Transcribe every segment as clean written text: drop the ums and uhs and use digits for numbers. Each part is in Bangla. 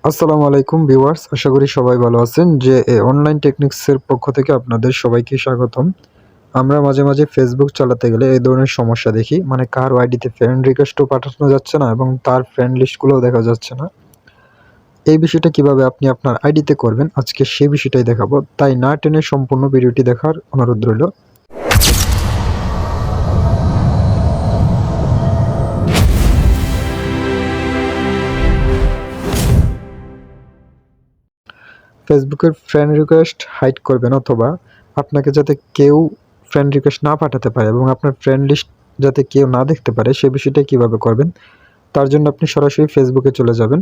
আসসালামু আলাইকুম ভিউয়ার্স, আশা করি সবাই ভালো আছেন। অনলাইন টেকনিক্সের পক্ষ থেকে আপনাদের সবাইকে স্বাগতম। আমরা মাঝে মাঝে ফেসবুক চালাতে গেলে এই ধরনের সমস্যা দেখি, মানে কারো আইডিতে ফ্রেন্ড রিকোয়েস্টও পাঠানো যাচ্ছে না এবং তার ফ্রেন্ড লিস্টগুলোও দেখা যাচ্ছে না। এই বিষয়টা কিভাবে আপনি আপনার আইডিতে করবেন, আজকে সেই বিষয়টাই দেখাবো। তাই না টেনে সম্পূর্ণ ভিডিওটি দেখার অনুরোধ রইল। ফেসবুকের ফ্রেন্ড রিকোয়েস্ট হাইড করবেন, অথবা আপনাকে যাতে কেউ ফ্রেন্ড রিকোয়েস্ট না পাঠাতে পারে এবং আপনার ফ্রেন্ড লিস্ট যাতে কেউ না দেখতে পারে, সে বিষয়টা কীভাবে করবেন তার জন্য আপনি সরাসরি ফেসবুকে চলে যাবেন।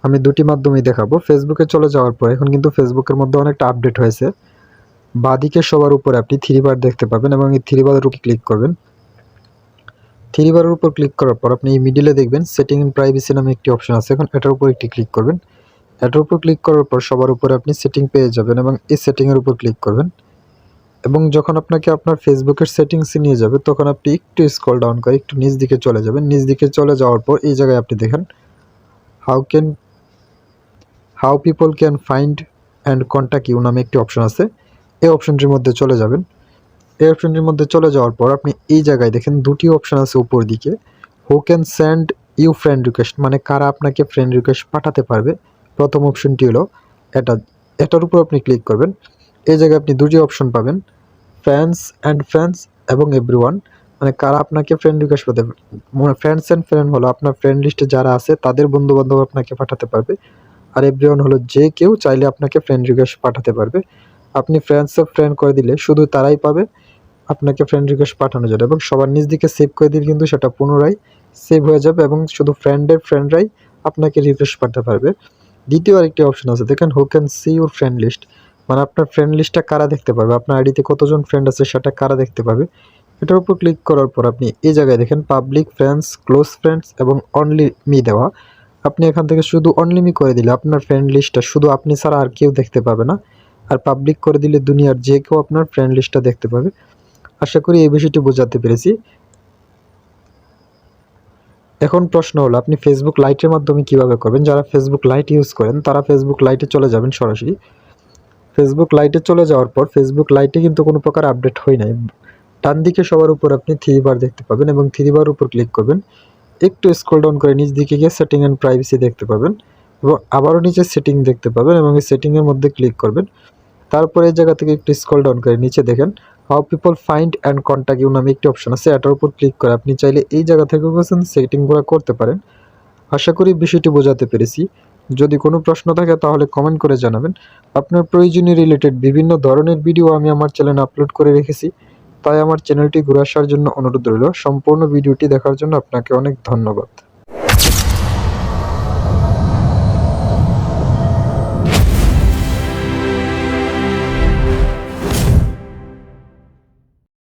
আমি দুটি মাধ্যমেই দেখাবো। ফেসবুকে চলে যাওয়ার পর এখন কিন্তু ফেসবুকের মধ্যে অনেকটা আপডেট হয়েছে। বাঁদিকে সবার উপরে আপনি থ্রি বার দেখতে পাবেন এবং এই থ্রি বারের উপর ক্লিক করবেন। থ্রি বারের উপর ক্লিক করার পর আপনি এই মিডিলে দেখবেন সেটিং এন্ড প্রাইভেসি নামে একটি অপশন আছে। এখন এটার উপর একটি ক্লিক করবেন। এটার উপর ক্লিক করার পর সবার উপরে আপনি সেটিং পেয়ে যাবেন এবং এই সেটিংয়ের উপর ক্লিক করবেন। এবং যখন আপনাকে আপনার ফেসবুকের সেটিংসে নিয়ে যাবে, তখন আপনি একটু স্ক্রল ডাউন করে একটু নিচ দিকে চলে যাবেন। নিচ দিকে চলে যাওয়ার পর এই জায়গায় আপনি দেখেন how people can find and contact you নামে একটি অপশন আছে। এই অপশনটির মধ্যে চলে যাবেন। এই অপশনটির মধ্যে চলে যাওয়ার পর আপনি এই জায়গায় দেখেন দুটি অপশন আছে উপর দিকে। Who can send you friend request, মানে কারা আপনাকে ফ্রেন্ড রিকোয়েস্ট পাঠাতে পারবে। প্রথম অপশনটি হলো এটার উপর আপনি ক্লিক করবেন। এই জায়গায় আপনি দুটি অপশন পাবেন, ফ্রেন্ডস এবং এভরিওয়ান, মানে কারা আপনাকে ফ্রেন্ড রিকোয়েস্ট পাঠাতে। ফ্রেন্ডস অ্যান্ড ফ্রেন্ড হলো আপনার ফ্রেন্ড লিস্টে যারা আছে তাদের বন্ধু বান্ধব আপনাকে পাঠাতে পারবে, আর এভরিওয়ান হলো যে কেউ চাইলে আপনাকে ফ্রেন্ড রিকোয়েস্ট পাঠাতে পারবে। আপনি ফ্রেন্ড করে দিলে শুধু তারাই পাবে আপনাকে ফ্রেন্ড রিকোয়েস্ট পাঠানো যাবে, এবং সবার নিজ দিকে সেভ করে দিলে কিন্তু সেটা পুনরায় সেভ হয়ে যাবে এবং শুধু ফ্রেন্ডরাই আপনাকে রিকোয়েস্ট পাঠাতে পারবে। দ্বিতীয় আরেকটি অপশন আছে, দেখেন who can see your friend list, মানে আপনার ফ্রেন্ড লিস্টটা কারা দেখতে পাবে, আপনার আইডিতে কতজন ফ্রেন্ড আছে সেটা কারা দেখতে পাবে। এটার উপর ক্লিক করার পর আপনি এই জায়গায় দেখেন পাবলিক ফ্রেন্ডস, ক্লোজ ফ্রেন্ডস এবং অনলি মি দেওয়া। আপনি এখান থেকে শুধু অনলি মি করে দিলে আপনার ফ্রেন্ড লিস্টটা শুধু আপনি ছাড়া আর কেউ দেখতে পাবে না, আর পাবলিক করে দিলে দুনিয়ার যে কেউ আপনার ফ্রেন্ড লিস্টটা দেখতে পাবে। আশা করি এই বিষয়টি বোঝাতে পেরেছি। এখন প্রশ্ন হলো আপনি ফেসবুক লাইটের মাধ্যমে কিভাবে করবেন। যারা ফেসবুক লাইট ইউজ করেন তারা ফেসবুক লাইটে চলে যাবেন সরাসরি। ফেসবুক লাইটে চলে যাওয়ার পর ফেসবুক লাইটে কিন্তু কোনো প্রকার আপডেট হয় নাই। ডান দিকে সবার উপর আপনি থ্রি বার দেখতে পাবেন এবং থ্রি বার উপর ক্লিক করবেন। একটু স্ক্রল ডাউন করে নিচ দিকে গিয়ে সেটিং অ্যান্ড প্রাইভেসি দেখতে পাবেন এবং আবারও নিচে সেটিং দেখতে পাবেন এবং এই সেটিংয়ের মধ্যে ক্লিক করবেন। তারপরে এই জায়গা থেকে একটু স্ক্রল ডাউন করে নিচে দেখেন how people find and contact you নামে একটি অপশন আছে। এটার উপর ক্লিক করে আপনি চাইলে এই জায়গা থেকেও সেটিংগুলো করতে পারেন। আশা করি বিষয়টি বোঝাতে পেরেছি। যদি কোনো প্রশ্ন থাকে তাহলে কমেন্ট করে জানাবেন। আপনার প্রয়োজনীয় রিলেটেড বিভিন্ন ধরনের ভিডিও আমি আমার চ্যানেলে আপলোড করে রেখেছি, তাই আমার চ্যানেলটি ঘুরে আসার জন্য অনুরোধ রইল। সম্পূর্ণ ভিডিওটি দেখার জন্য আপনাকে অনেক ধন্যবাদ।